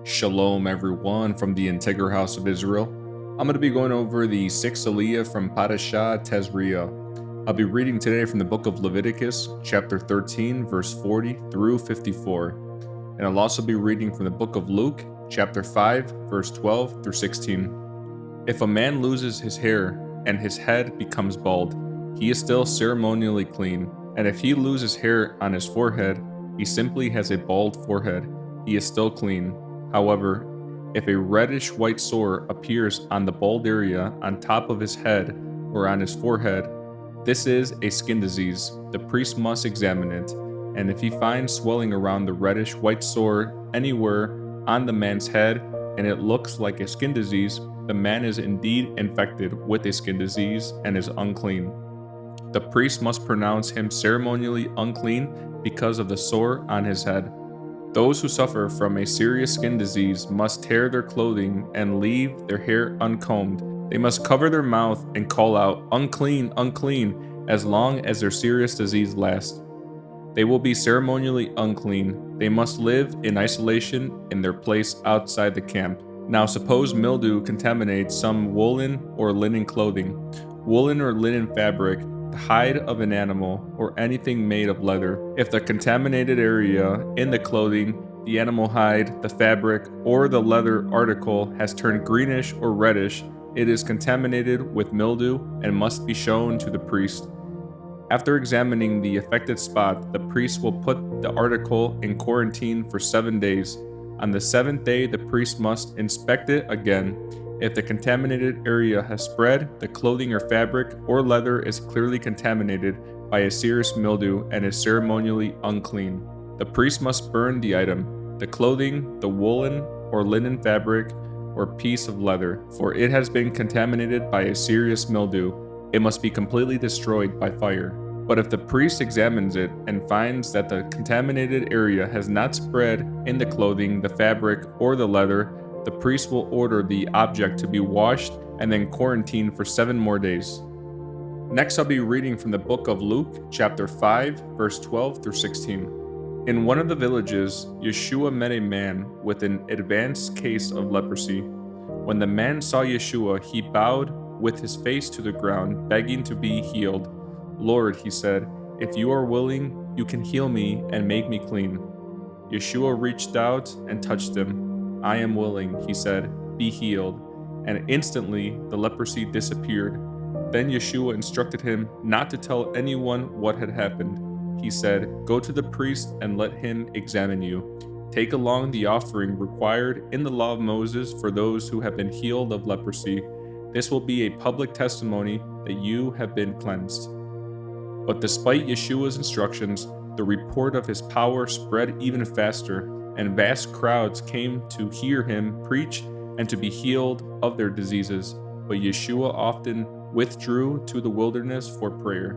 Shalom, everyone, from the integral house of Israel. I'm going to be going over the 6th Aliyah from Parashah, Tazria. I'll be reading today from the book of Leviticus, chapter 13, verse 40 through 54. And I'll also be reading from the book of Luke, chapter 5, verse 12 through 16. If a man loses his hair and his head becomes bald, he is still ceremonially clean. And if he loses hair on his forehead, he simply has a bald forehead. He is still clean. However, if a reddish-white sore appears on the bald area on top of his head or on his forehead, this is a skin disease. The priest must examine it, and if he finds swelling around the reddish-white sore anywhere on the man's head and it looks like a skin disease, the man is indeed infected with a skin disease and is unclean. The priest must pronounce him ceremonially unclean because of the sore on his head. Those who suffer from a serious skin disease must tear their clothing and leave their hair uncombed. They must cover their mouth and call out, "Unclean, unclean," as long as their serious disease lasts. They will be ceremonially unclean. They must live in isolation in their place outside the camp. Now suppose mildew contaminates some woolen or linen clothing. Woolen or linen fabric, the hide of an animal, or anything made of leather. If the contaminated area in the clothing, the animal hide, the fabric, or the leather article has turned greenish or reddish, it is contaminated with mildew and must be shown to the priest. After examining the affected spot, the priest will put the article in quarantine for 7 days. On the 7th day, the priest must inspect it again. If the contaminated area has spread, the clothing or fabric or leather is clearly contaminated by a serious mildew and is ceremonially unclean. The priest must burn the item, the clothing, the woolen or linen fabric, or piece of leather, for it has been contaminated by a serious mildew. It must be completely destroyed by fire. But if the priest examines it and finds that the contaminated area has not spread in the clothing, the fabric, or the leather, the priest will order the object to be washed and then quarantined for 7 more days. Next, I'll be reading from the book of Luke, chapter 5, verse 12 through 16. In one of the villages, Yeshua met a man with an advanced case of leprosy. When the man saw Yeshua, he bowed with his face to the ground, begging to be healed. "Lord," he said, "if you are willing, you can heal me and make me clean." Yeshua reached out and touched him. "I am willing," he said, "be healed." And instantly the leprosy disappeared. Then Yeshua instructed him not to tell anyone what had happened. He said, "Go to the priest and let him examine you. Take along the offering required in the law of Moses for those who have been healed of leprosy. This will be a public testimony that you have been cleansed." But despite Yeshua's instructions, the report of his power spread even faster, and vast crowds came to hear him preach and to be healed of their diseases. But Yeshua often withdrew to the wilderness for prayer.